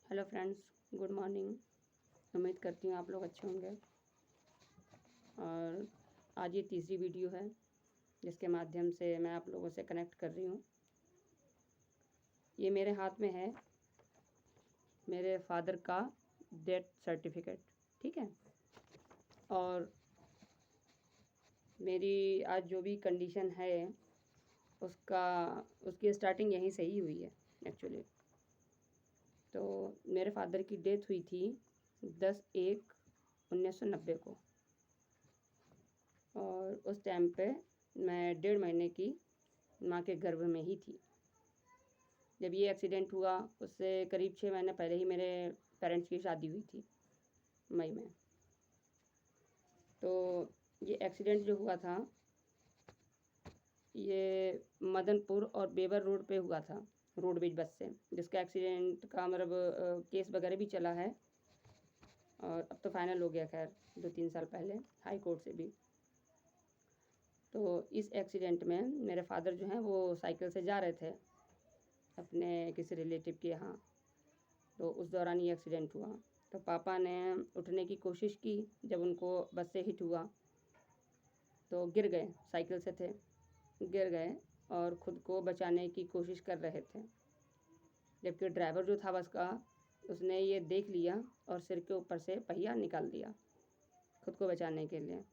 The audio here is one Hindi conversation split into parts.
Hello friends, good morning. उम्मीद करती हूँ आप लोग अच्छे होंगे। और आज ये तीसरी वीडियो है जिसके माध्यम से मैं आप लोगों से कनेक्ट कर रही हूँ। ये मेरे हाथ में है मेरे फादर का डेथ सर्टिफिकेट, ठीक है। और मेरी आज जो भी कंडीशन है उसकी स्टार्टिंग यहीं से ही हुई है एक्चुअली। तो मेरे फादर की डेथ हुई थी 10/1/1990 को। और उस टाइम पे मैं 1.5 महीने की माँ के गर्भ में ही थी जब ये एक्सीडेंट हुआ। उससे करीब 6 महीने पहले ही मेरे पेरेंट्स की शादी हुई थी मई में। तो ये एक्सीडेंट जो हुआ था ये मदनपुर और बेबर रोड पे हुआ था, रोडवेज बस से, जिसका एक्सीडेंट का मतलब केस वगैरह भी चला है और अब तो फाइनल हो गया, खैर 2-3 साल पहले हाई कोर्ट से भी। तो इस एक्सीडेंट में मेरे फादर जो हैं वो साइकिल से जा रहे थे अपने किसी रिलेटिव के यहाँ। तो उस दौरान ये एक्सीडेंट हुआ। तो पापा ने उठने की कोशिश की, जब उनको बस से हिट हुआ तो गिर गए, साइकिल से थे, गिर गए और ख़ुद को बचाने की कोशिश कर रहे थे। जबकि ड्राइवर जो था बस का, उसने ये देख लिया और सिर के ऊपर से पहिया निकाल दिया खुद को बचाने के लिए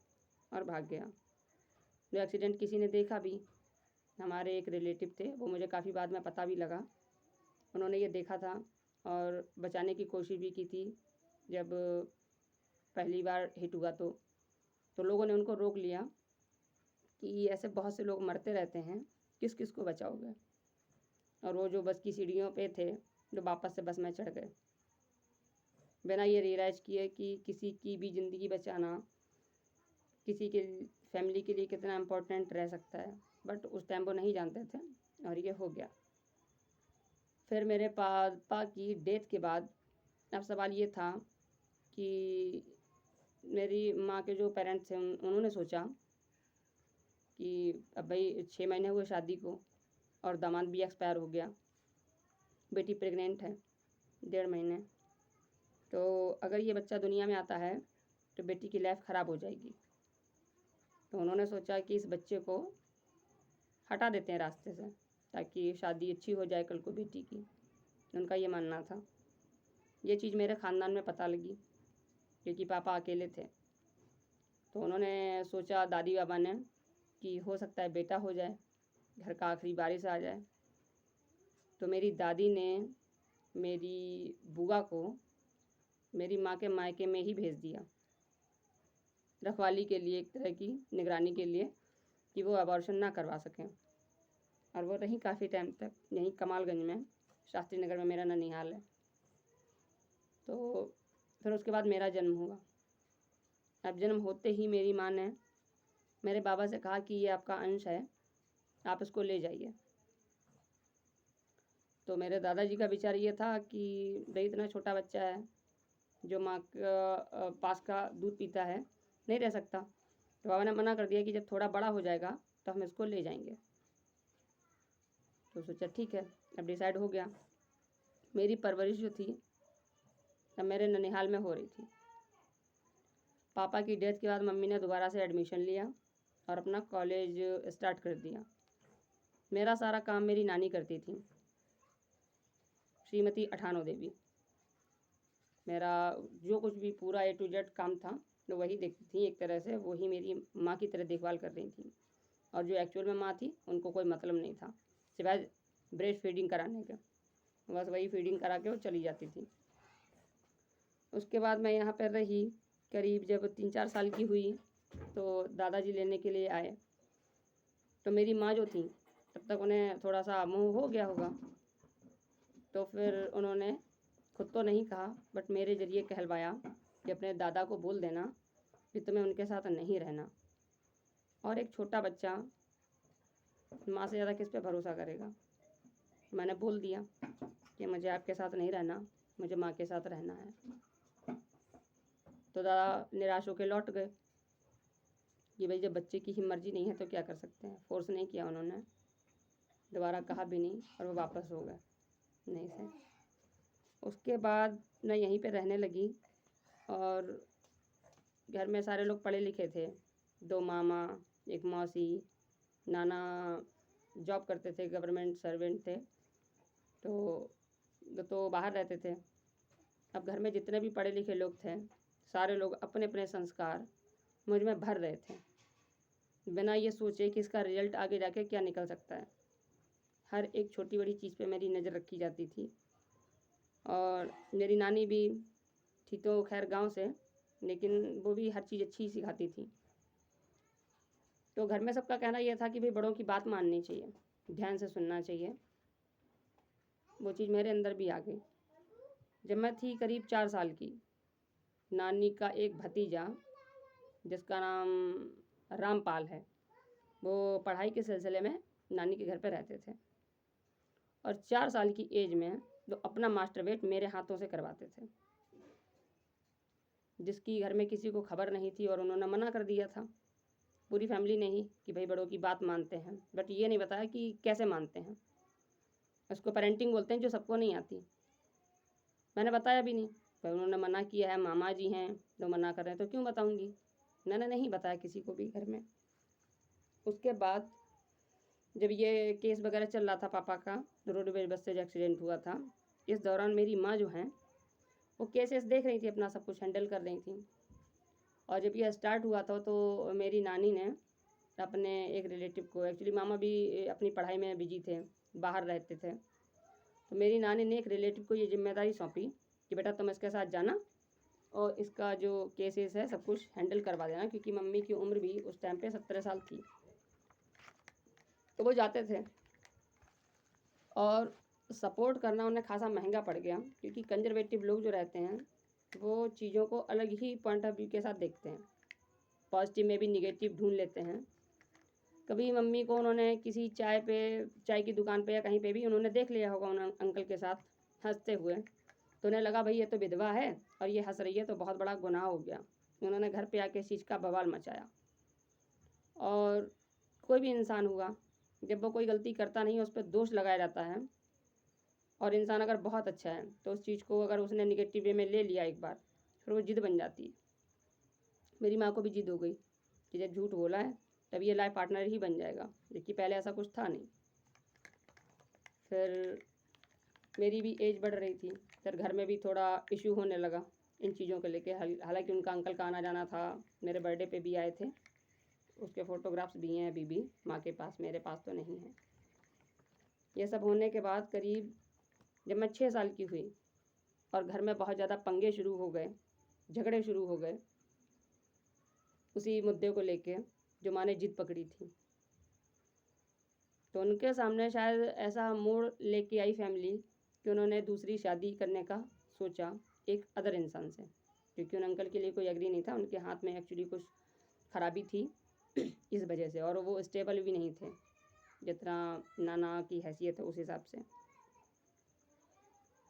और भाग गया। जो एक्सीडेंट किसी ने देखा भी, हमारे एक रिलेटिव थे, वो मुझे काफ़ी बाद में पता भी लगा। उन्होंने ये देखा था और बचाने की कोशिश भी की थी जब पहली बार हिट हुआ। तो लोगों ने उनको रोक लिया कि ऐसे बहुत से लोग मरते रहते हैं, किस किस को बचाओगे। और वो जो बस की सीढ़ियों पे थे, जो वापस से बस में चढ़ गए बिना ये रियलाइज़ किए कि किसी की भी ज़िंदगी बचाना किसी के फैमिली के लिए कितना इम्पोर्टेंट रह सकता है। बट उस टाइम वो नहीं जानते थे और ये हो गया। फिर मेरे पापा की डेथ के बाद अब सवाल ये था कि मेरी माँ के जो पेरेंट्स थे उन्होंने सोचा कि अब भाई 6 महीने हुए शादी को और दामाद भी एक्सपायर हो गया, बेटी प्रेग्नेंट है 1.5 महीने। तो अगर ये बच्चा दुनिया में आता है तो बेटी की लाइफ ख़राब हो जाएगी। तो उन्होंने सोचा कि इस बच्चे को हटा देते हैं रास्ते से ताकि शादी अच्छी हो जाए कल को बेटी की। उनका ये मानना था। ये चीज़ मेरे ख़ानदान में पता लगी क्योंकि पापा अकेले थे। तो उन्होंने सोचा, दादी बाबा ने, कि हो सकता है बेटा हो जाए, घर का आखिरी वारिस आ जाए। तो मेरी दादी ने मेरी बुआ को मेरी माँ के मायके में ही भेज दिया, रखवाली के लिए, एक तरह की निगरानी के लिए, कि वो अबॉर्शन ना करवा सकें। और वो रही काफ़ी टाइम तक यहीं कमालगंज में, शास्त्री नगर में मेरा ननिहाल है। तो फिर उसके बाद मेरा जन्म हुआ। अब जन्म होते ही मेरी माँ ने मेरे बाबा से कहा कि ये आपका अंश है, आप इसको ले जाइए। तो मेरे दादाजी का विचार ये था कि भाई इतना छोटा बच्चा है जो माँ का पास का दूध पीता है, नहीं रह सकता। तो बाबा ने मना कर दिया कि जब थोड़ा बड़ा हो जाएगा तो हम इसको ले जाएंगे। तो सोचा ठीक है, अब डिसाइड हो गया। मेरी परवरिश जो थी अब मेरे ननिहाल में हो रही थी। पापा की डेथ के बाद मम्मी ने दोबारा से एडमिशन लिया और अपना कॉलेज स्टार्ट कर दिया। मेरा सारा काम मेरी नानी करती थी, श्रीमती अठानो देवी। मेरा जो कुछ भी पूरा A to Z काम था तो वही देखती थी। एक तरह से वही मेरी माँ की तरह देखभाल कर रही थी। और जो एक्चुअल में माँ थी उनको कोई मतलब नहीं था सिवाय ब्रेस्ट फीडिंग कराने के, बस वही फीडिंग करा के वो चली जाती थी। उसके बाद मैं यहाँ पर रही, करीब जब 3-4 साल की हुई तो दादाजी लेने के लिए आए। तो मेरी माँ जो थी तब तक उन्हें थोड़ा सा मोह हो गया होगा। तो फिर उन्होंने खुद तो नहीं कहा बट मेरे ज़रिए कहलवाया कि अपने दादा को बोल देना कि तुम्हें उनके साथ नहीं रहना। और एक छोटा बच्चा माँ से ज़्यादा किस पे भरोसा करेगा। मैंने बोल दिया कि मुझे आपके साथ नहीं रहना, मुझे माँ के साथ रहना है। तो दादा निराश होकर लौट गए कि भाई जब बच्चे की ही मर्ज़ी नहीं है तो क्या कर सकते हैं। फोर्स नहीं किया उन्होंने, दोबारा कहा भी नहीं और वो वापस हो गए नहीं से। उसके बाद मैं यहीं पे रहने लगी और घर में सारे लोग पढ़े लिखे थे। 2 मामा, 1 मौसी, नाना जॉब करते थे, गवर्नमेंट सर्वेंट थे। तो बाहर रहते थे। अब घर में जितने भी पढ़े लिखे लोग थे, सारे लोग अपने अपने संस्कार मुझ में भर रहे थे, बिना ये सोचे कि इसका रिजल्ट आगे जाके क्या निकल सकता है। हर एक छोटी बड़ी चीज़ पे मेरी नज़र रखी जाती थी। और मेरी नानी भी थी तो खैर गांव से, लेकिन वो भी हर चीज़ अच्छी सिखाती थी। तो घर में सबका कहना यह था कि भाई बड़ों की बात माननी चाहिए, ध्यान से सुनना चाहिए। वो चीज़ मेरे अंदर भी आ गई। जब मैं थी करीब 4 साल की, नानी का एक भतीजा जिसका नाम रामपाल है, वो पढ़ाई के सिलसिले में नानी के घर पे रहते थे और 4 साल की एज में वो अपना मास्टरबेट मेरे हाथों से करवाते थे, जिसकी घर में किसी को खबर नहीं थी और उन्होंने मना कर दिया था, पूरी फैमिली ने ही, कि भाई बड़ों की बात मानते हैं। बट ये नहीं बताया कि कैसे मानते हैं। उसको पेरेंटिंग बोलते हैं, जो सबको नहीं आती। मैंने बताया भी नहीं, पर उन्होंने मना किया है, मामा जी हैं तो मना कर रहे हैं तो क्यों बताऊंगी। मैंने नहीं बताया किसी को भी घर में। उसके बाद जब ये केस वगैरह चल रहा था पापा का, रोडवेज बस से जो एक्सीडेंट हुआ था, इस दौरान मेरी माँ जो हैं वो केसेस देख रही थी, अपना सब कुछ हैंडल कर रही थी। और जब ये स्टार्ट हुआ था तो मेरी नानी ने अपने एक रिलेटिव को, एक्चुअली मामा भी अपनी पढ़ाई में बिजी थे, बाहर रहते थे, तो मेरी नानी ने एक रिलेटिव को ये जिम्मेदारी सौंपी कि बेटा तुम इसके साथ जाना और इसका जो केसेस है सब कुछ हैंडल करवा देना, क्योंकि मम्मी की उम्र भी उस टाइम पे 17 साल थी। तो वो जाते थे और सपोर्ट करना उन्हें खासा महंगा पड़ गया, क्योंकि कंजर्वेटिव लोग जो रहते हैं वो चीज़ों को अलग ही पॉइंट ऑफ व्यू के साथ देखते हैं, पॉजिटिव में भी निगेटिव ढूंढ लेते हैं। कभी मम्मी को उन्होंने किसी चाय की दुकान पे या कहीं पे भी उन्होंने देख लिया होगा उन अंकल के साथ हंसते हुए, तो उन्हें लगा भाई ये तो विधवा है और ये हंस रही है तो बहुत बड़ा गुनाह हो गया। उन्होंने घर पे आके इस चीज़ का बवाल मचाया। और कोई भी इंसान हुआ, जब वो कोई गलती करता नहीं है उस पर दोष लगाया जाता है, और इंसान अगर बहुत अच्छा है तो उस चीज़ को अगर उसने निगेटिव वे में ले लिया एक बार, फिर वो जिद बन जाती है। मेरी माँ को भी जिद हो गई कि जब झूठ बोला है तब ये लाइफ पार्टनर ही बन जाएगा, जबकि पहले ऐसा कुछ था नहीं। फिर मेरी भी एज बढ़ रही थी, फिर घर में भी थोड़ा इशू होने लगा इन चीज़ों को लेके। हालांकि उनका अंकल का आना जाना था, मेरे बर्थडे पे भी आए थे, उसके फ़ोटोग्राफ्स भी हैं अभी भी माँ के पास, मेरे पास तो नहीं है। ये सब होने के बाद करीब जब मैं 6 साल की हुई और घर में बहुत ज़्यादा पंगे शुरू हो गए, झगड़े शुरू हो गए उसी मुद्दे को लेके जो माँ ने जिद पकड़ी थी, तो उनके सामने शायद ऐसा मोड़ लेके आई फैमिली कि उन्होंने दूसरी शादी करने का सोचा एक अदर इंसान से, क्योंकि उन अंकल के लिए कोई एग्री नहीं था। उनके हाथ में एक्चुअली कुछ खराबी थी इस वजह से, और वो स्टेबल भी नहीं थे जितना नाना की हैसियत है उस हिसाब से।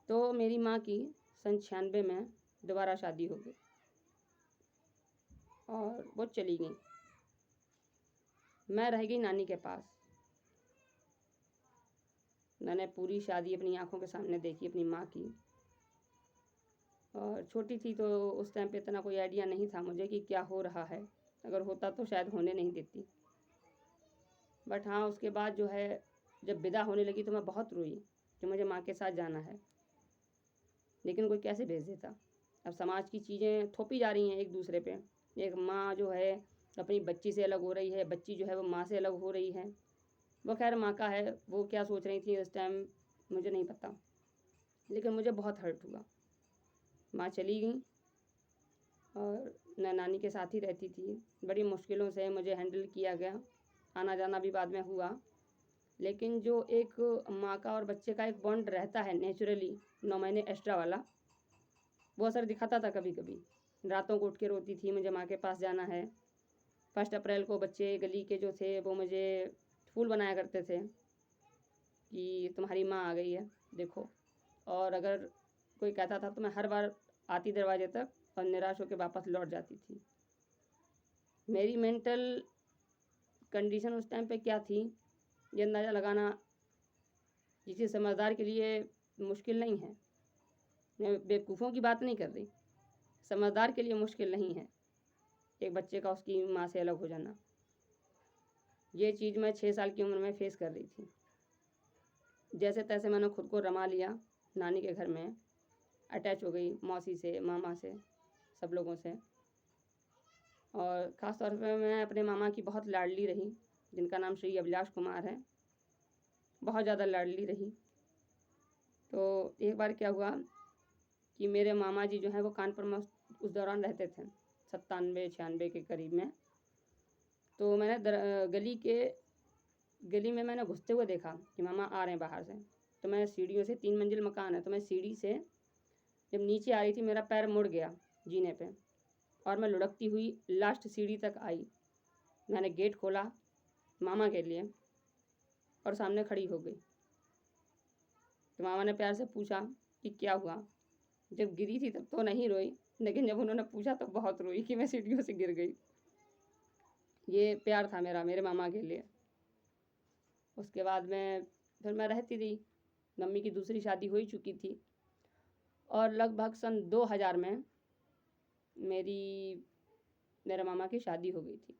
तो मेरी माँ की सन 96 में दोबारा शादी हो गई और वो चली गई। मैं रह गई नानी के पास। मैंने पूरी शादी अपनी आंखों के सामने देखी अपनी माँ की, और छोटी थी तो उस टाइम पे इतना कोई आइडिया नहीं था मुझे कि क्या हो रहा है, अगर होता तो शायद होने नहीं देती। बट हाँ, उसके बाद जो है जब विदा होने लगी तो मैं बहुत रोई कि मुझे माँ के साथ जाना है, लेकिन कोई कैसे भेज देता। अब समाज की चीज़ें थोपी जा रही हैं एक दूसरे पे। एक माँ जो है अपनी बच्ची से अलग हो रही है, बच्ची जो है वो माँ से अलग हो रही है। वो खैर माँ का है, वो क्या सोच रही थी इस टाइम मुझे नहीं पता, लेकिन मुझे बहुत हर्ट हुआ। माँ चली गई और मैं नानी के साथ ही रहती थी। बड़ी मुश्किलों से मुझे हैंडल किया गया, आना जाना भी बाद में हुआ, लेकिन जो एक माँ का और बच्चे का एक बॉन्ड रहता है नेचुरली 9 महीने एक्स्ट्रा वाला, वो असर दिखाता था। कभी कभी रातों को उठ के रोती थी, मुझे माँ के पास जाना है। 1 अप्रैल को बच्चे गली के जो थे वो मुझे फूल बनाया करते थे कि तुम्हारी माँ आ गई है देखो। और अगर कोई कहता था तो मैं हर बार आती दरवाजे तक और निराश होकर वापस लौट जाती थी। मेरी मेंटल कंडीशन उस टाइम पे क्या थी ये अंदाज़ा लगाना किसी समझदार के लिए मुश्किल नहीं है। मैं बेवकूफ़ों की बात नहीं कर रही, समझदार के लिए मुश्किल नहीं है एक बच्चे का उसकी माँ से अलग हो जाना। ये चीज़ मैं 6 साल की उम्र में फ़ेस कर रही थी। जैसे तैसे मैंने खुद को रमा लिया, नानी के घर में अटैच हो गई, मौसी से, मामा से, सब लोगों से। और ख़ास तौर पे मैं अपने मामा की बहुत लाडली रही, जिनका नाम श्री अभिलाष कुमार है। बहुत ज़्यादा लाडली रही। तो एक बार क्या हुआ कि मेरे मामा जी जो हैं वो कानपुर में उस दौरान रहते थे, 97-96 के करीब में। तो मैंने गली में मैंने घुसते हुए देखा कि मामा आ रहे हैं बाहर से। तो मैं सीढ़ियों से, 3 मंजिल मकान है, तो मैं सीढ़ी से जब नीचे आ रही थी, मेरा पैर मुड़ गया जीने पे और मैं लुढ़कती हुई लास्ट सीढ़ी तक आई। मैंने गेट खोला मामा के लिए और सामने खड़ी हो गई। तो मामा ने प्यार से पूछा कि क्या हुआ। जब गिरी थी तब तो नहीं रोई, लेकिन जब उन्होंने पूछा तब बहुत रोई कि मैं सीढ़ियों से गिर गई। ये प्यार था मेरा मेरे मामा के लिए। उसके बाद में फिर मैं रहती रही। मम्मी की दूसरी शादी हो ही चुकी थी और लगभग सन 2000 में मेरे मामा की शादी हो गई थी,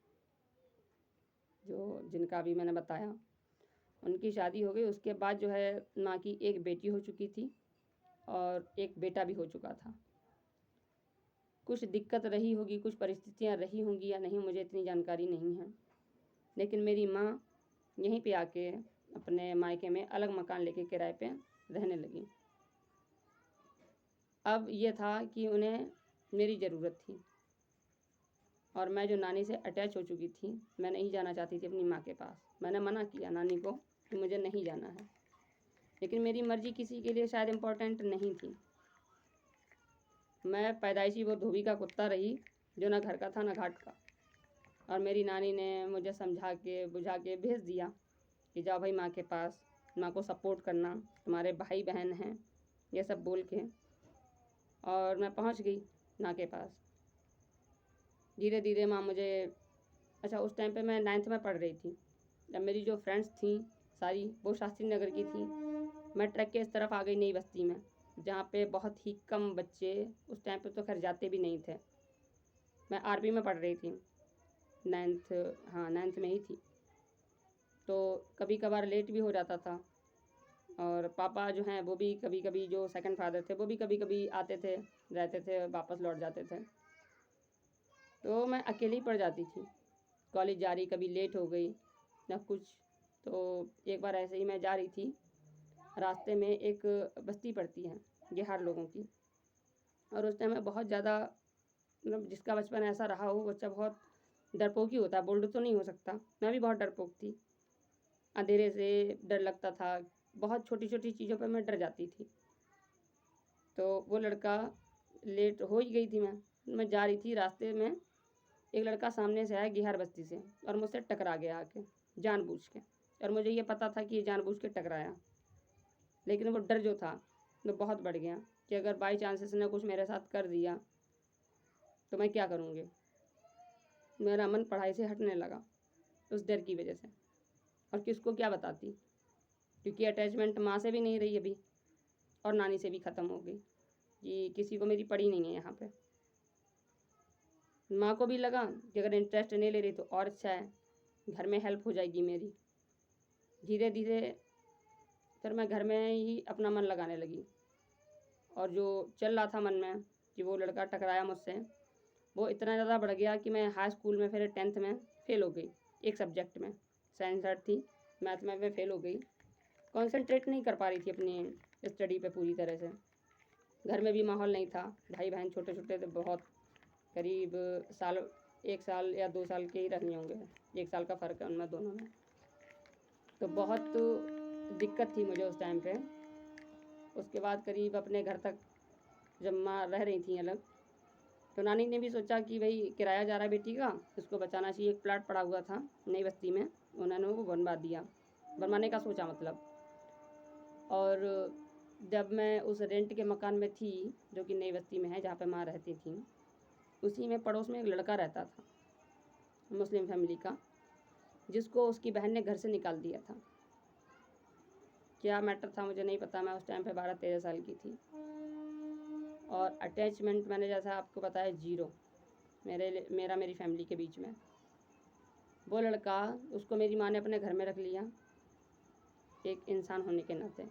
जो जिनका अभी मैंने बताया, उनकी शादी हो गई। उसके बाद जो है माँ की एक बेटी हो चुकी थी और एक बेटा भी हो चुका था। कुछ दिक्कत रही होगी, कुछ परिस्थितियाँ रही होंगी या नहीं, मुझे इतनी जानकारी नहीं है। लेकिन मेरी माँ यहीं पे आके अपने मायके में अलग मकान लेके किराए पे रहने लगी। अब ये था कि उन्हें मेरी ज़रूरत थी और मैं जो नानी से अटैच हो चुकी थी, मैं नहीं जाना चाहती थी अपनी माँ के पास। मैंने मना किया नानी को कि मुझे नहीं जाना है, लेकिन मेरी मर्ज़ी किसी के लिए शायद इम्पोर्टेंट नहीं थी। मैं पैदाइशी वो धोबी का कुत्ता रही जो ना घर का था ना घाट का। और मेरी नानी ने मुझे समझा के बुझा के भेज दिया कि जाओ भाई माँ के पास, माँ को सपोर्ट करना, तुम्हारे भाई बहन हैं, ये सब बोल के। और मैं पहुँच गई माँ के पास। धीरे धीरे माँ मुझे, अच्छा उस टाइम पे मैं 9th में पढ़ रही थी। जब मेरी जो फ्रेंड्स थी सारी वो शास्त्री नगर की थी, मैं ट्रक के इस तरफ आ गई नई बस्ती में, जहाँ पे बहुत ही कम बच्चे, उस टाइम पे तो खैर जाते भी नहीं थे। मैं आरपी में पढ़ रही थी, 9th, हाँ 9th में ही थी। तो कभी कभार लेट भी हो जाता था और पापा जो हैं वो भी कभी कभी, जो सेकंड फादर थे, वो भी कभी कभी आते थे, रहते थे, वापस लौट जाते थे। तो मैं अकेली पड़ जाती थी। कॉलेज जा रही, कभी लेट हो गई ना कुछ। तो एक बार ऐसे ही मैं जा रही थी, रास्ते में एक बस्ती पड़ती है बिहार लोगों की, और उस टाइम में बहुत ज़्यादा, मतलब जिसका बचपन ऐसा रहा हो, बच्चा बहुत डरपोक ही होता है, बोल्ड तो नहीं हो सकता। मैं भी बहुत डरपोक थी, अंधेरे से डर लगता था, बहुत छोटी छोटी चीज़ों पर मैं डर जाती थी। तो वो लड़का, लेट हो ही गई थी मैं जा रही थी, रास्ते में एक लड़का सामने से आया बिहार बस्ती से और मुझसे टकरा गया आके जानबूझ के। और मुझे ये पता था कि ये जानबूझ के टकराया, लेकिन वो डर जो था वो बहुत बढ़ गया कि अगर बाई चांस इसने कुछ मेरे साथ कर दिया तो मैं क्या करूँगी। मेरा मन पढ़ाई से हटने लगा उस डर की वजह से। और किसको क्या बताती, क्योंकि अटैचमेंट माँ से भी नहीं रही अभी और नानी से भी ख़त्म हो गई, कि किसी को मेरी पड़ी नहीं है यहाँ पे। माँ को भी लगा कि अगर इंटरेस्ट नहीं ले रही तो और अच्छा है, घर में हेल्प हो जाएगी मेरी। धीरे धीरे फिर मैं घर में ही अपना मन लगाने लगी। और जो चल रहा था मन में कि वो लड़का टकराया मुझसे, वो इतना ज़्यादा बढ़ गया कि मैं हाई स्कूल में फिर 10th में फ़ेल हो गई एक सब्जेक्ट में। साइंस आर्ट थी, मैथ में मैं फ़ेल हो गई। कॉन्सेंट्रेट नहीं कर पा रही थी अपनी स्टडी पे पूरी तरह से। घर में भी माहौल नहीं था, भाई बहन छोटे छोटे थे बहुत, करीब साल, 1 साल या 2 साल के ही रहे होंगे, 1 साल का फ़र्क है उनमें दोनों में। तो बहुत दिक्कत थी मुझे उस टाइम पे। उसके बाद करीब अपने घर तक जब माँ रह रही थी अलग, तो नानी ने भी सोचा कि भाई किराया जा रहा है बेटी का, इसको बचाना चाहिए। एक प्लाट पड़ा हुआ था नई बस्ती में, उन्होंने वो बनवा दिया, बनवाने का सोचा मतलब। और जब मैं उस रेंट के मकान में थी जो कि नई बस्ती में है जहाँ पे माँ रहती थी, उसी में पड़ोस में एक लड़का रहता था मुस्लिम फैमिली का, जिसको उसकी बहन ने घर से निकाल दिया था। क्या मैटर था मुझे नहीं पता, मैं उस टाइम पे 12-13 साल की थी। और अटैचमेंट मैंने जैसा आपको बताया 0 मेरा मेरी फैमिली के बीच में। वो लड़का, उसको मेरी माँ ने अपने घर में रख लिया एक इंसान होने के नाते,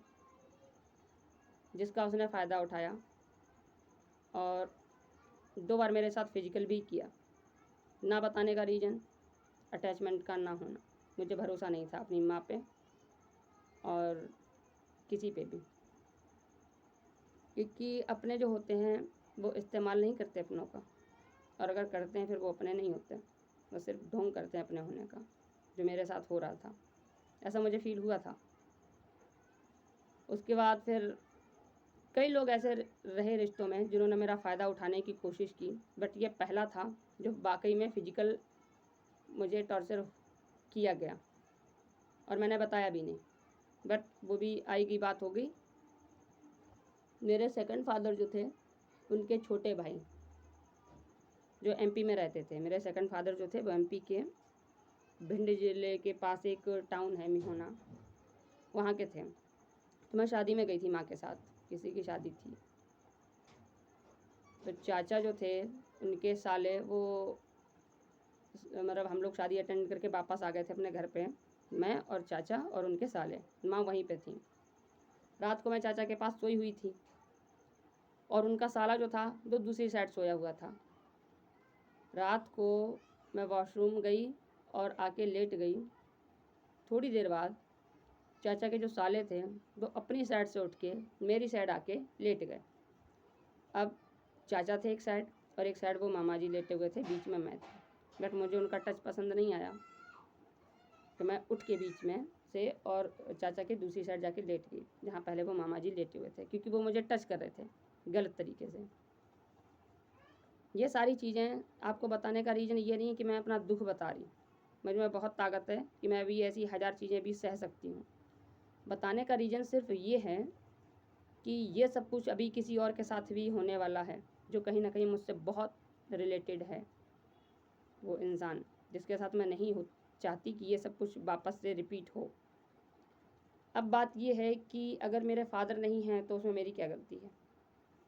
जिसका उसने फ़ायदा उठाया और 2 बार मेरे साथ फिजिकल भी किया। ना बताने का रीज़न अटैचमेंट का ना होना, मुझे भरोसा नहीं था अपनी माँ पे और किसी पे भी, क्योंकि अपने जो होते हैं वो इस्तेमाल नहीं करते अपनों का, और अगर करते हैं फिर वो अपने नहीं होते, वो सिर्फ ढोंग करते हैं अपने होने का, जो मेरे साथ हो रहा था, ऐसा मुझे फील हुआ था। उसके बाद फिर कई लोग ऐसे रहे रिश्तों में जिन्होंने मेरा फ़ायदा उठाने की कोशिश की, बट ये पहला था जो वाकई में फ़िजिकल मुझे टॉर्चर किया गया और मैंने बताया भी नहीं, बट वो भी आई गई बात हो गई। मेरे सेकंड फादर जो थे, उनके छोटे भाई जो एमपी में रहते थे, मेरे सेकंड फादर जो थे वो एमपी के भिंड ज़िले के पास एक टाउन है मिहोना, वहाँ के थे। तो मैं शादी में गई थी माँ के साथ, किसी की शादी थी। तो चाचा जो थे उनके साले, वो मतलब हम लोग शादी अटेंड करके वापस आ गए थे अपने घर पे, मैं और चाचा और उनके साले, माँ वहीं पे थी। रात को मैं चाचा के पास सोई हुई थी और उनका साला जो था वो दूसरी साइड सोया हुआ था। रात को मैं वॉशरूम गई और आके लेट गई। थोड़ी देर बाद चाचा के जो साले थे वो अपनी साइड से उठ के मेरी साइड आके लेट गए। अब चाचा थे एक साइड और एक साइड वो मामा जी लेटे हुए थे, बीच में मैं थी, बट मुझे उनका टच पसंद नहीं आया, तो मैं उठ के बीच में से और चाचा के दूसरी साइड जाके लेट गई जहाँ पहले वो मामा जी लेटे हुए थे, क्योंकि वो मुझे टच कर रहे थे गलत तरीके से। ये सारी चीज़ें आपको बताने का रीज़न ये नहीं है कि मैं अपना दुख बता रही, मुझ में बहुत ताकत है कि मैं अभी ऐसी 1000 चीज़ें भी सह सकती हूँ। बताने का रीज़न सिर्फ ये है कि ये सब कुछ अभी किसी और के साथ भी होने वाला है, जो कहीं ना कहीं मुझसे बहुत रिलेटेड है। वो इंसान जिसके साथ मैं नहीं हो चाहती कि ये सब कुछ वापस से रिपीट हो। अब बात ये है कि अगर मेरे फादर नहीं हैं तो उसमें मेरी क्या गलती है?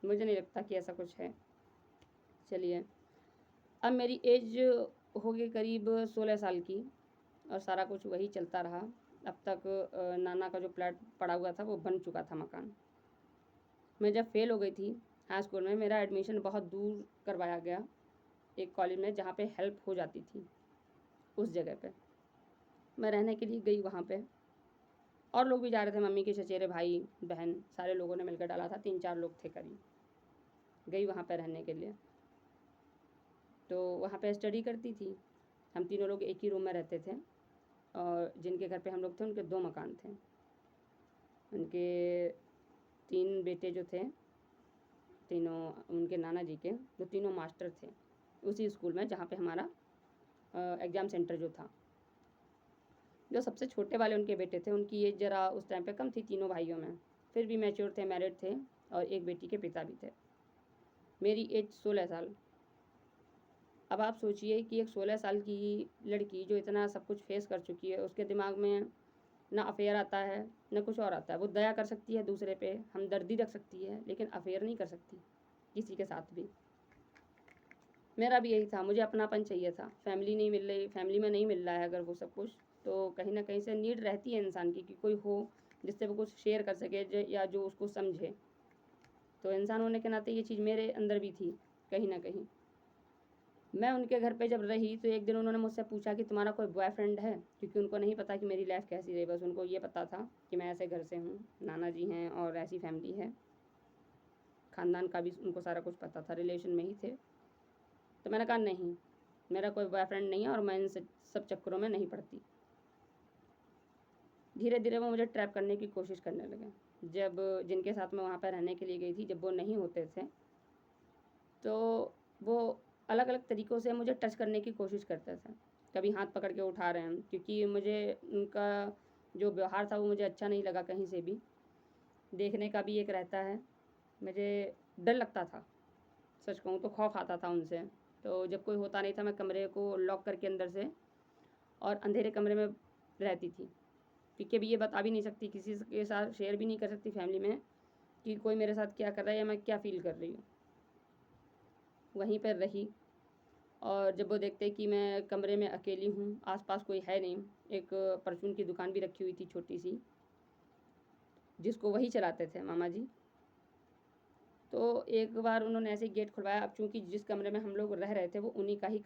मुझे नहीं लगता कि ऐसा कुछ है। चलिए, अब मेरी एज हो गई करीब 16 साल की और सारा कुछ वही चलता रहा। अब तक नाना का जो फ्लैट पड़ा हुआ था वो बन चुका था मकान। मैं जब फेल हो गई थी हाई स्कूल में, मेरा एडमिशन बहुत दूर करवाया गया एक कॉलेज में जहाँ पे हेल्प हो जाती थी। उस जगह पे मैं रहने के लिए गई वहाँ पे, और लोग भी जा रहे थे, मम्मी के चचेरे भाई बहन सारे लोगों ने मिलकर डाला था, 3-4 लोग थे करीब। गई वहाँ पे रहने के लिए, तो वहाँ पे स्टडी करती थी। हम तीनों लोग एक ही रूम में रहते थे और जिनके घर पे हम लोग थे उनके 2 मकान थे। उनके 3 बेटे जो थे, तीनों उनके नाना जी के, वो तीनों मास्टर थे उसी स्कूल में जहाँ पे हमारा एग्ज़ाम सेंटर जो था। जो सबसे छोटे वाले उनके बेटे थे, उनकी एज ज़रा उस टाइम पे कम थी तीनों भाइयों में, फिर भी मैच्योर थे, मैरिड थे और एक बेटी के पिता भी थे। मेरी एज 16 साल। अब आप सोचिए कि एक 16 साल की लड़की जो इतना सब कुछ फेस कर चुकी है, उसके दिमाग में ना अफेयर आता है ना कुछ और आता है। वो दया कर सकती है दूसरे पे, हमदर्दी रख सकती है, लेकिन अफेयर नहीं कर सकती किसी के साथ भी। मेरा भी यही था, मुझे अपनापन चाहिए था। फैमिली नहीं मिल रही, फैमिली में नहीं मिल रहा है अगर वो सब कुछ, तो कहीं ना कहीं से नीड रहती है इंसान की कि कोई हो जिससे वो कुछ शेयर कर सके या जो उसको समझे। तो इंसान होने के नाते ये चीज़ मेरे अंदर भी थी कहीं ना कहीं। मैं उनके घर पे जब रही तो एक दिन उन्होंने मुझसे पूछा कि तुम्हारा कोई बॉयफ्रेंड है, क्योंकि उनको नहीं पता कि मेरी लाइफ कैसी रही, बस उनको ये पता था कि मैं ऐसे घर से हूँ, नाना जी हैं और ऐसी फैमिली है। ख़ानदान का भी उनको सारा कुछ पता था, रिलेशन में ही थे। तो मैंने कहा नहीं, मेरा कोई बॉयफ्रेंड नहीं है और मैं इन सब चक्करों में नहीं पड़ती। धीरे धीरे वो मुझे ट्रैप करने की कोशिश करने लगे। जब जिनके साथ मैं वहाँ पर रहने के लिए गई थी, जब वो नहीं होते थे तो वो अलग अलग तरीक़ों से मुझे टच करने की कोशिश करते थे। कभी हाथ पकड़ के उठा रहे हैं, क्योंकि मुझे उनका जो व्यवहार था वो मुझे अच्छा नहीं लगा कहीं से भी। देखने का भी एक रहता है, मुझे डर लगता था, सच कहूँ तो खौफ़ आता था उनसे। तो जब कोई होता नहीं था, मैं कमरे को लॉक करके अंदर से और अंधेरे कमरे में रहती थी, क्योंकि अभी ये बता भी नहीं सकती, किसी के साथ शेयर भी नहीं कर सकती फैमिली में कि कोई मेरे साथ क्या कर रहा है या मैं क्या फ़ील कर रही हूँ। वहीं पर रही। और जब वो देखते कि मैं कमरे में अकेली हूँ, आसपास कोई है नहीं, एक परचून की दुकान भी रखी हुई थी छोटी सी, जिसको वही चलाते थे मामा जी। तो एक बार उन्होंने ऐसे ही गेट खुलवाया। अब चूँकि जिस कमरे में हम लोग रह रहे थे वो उन्हीं का ही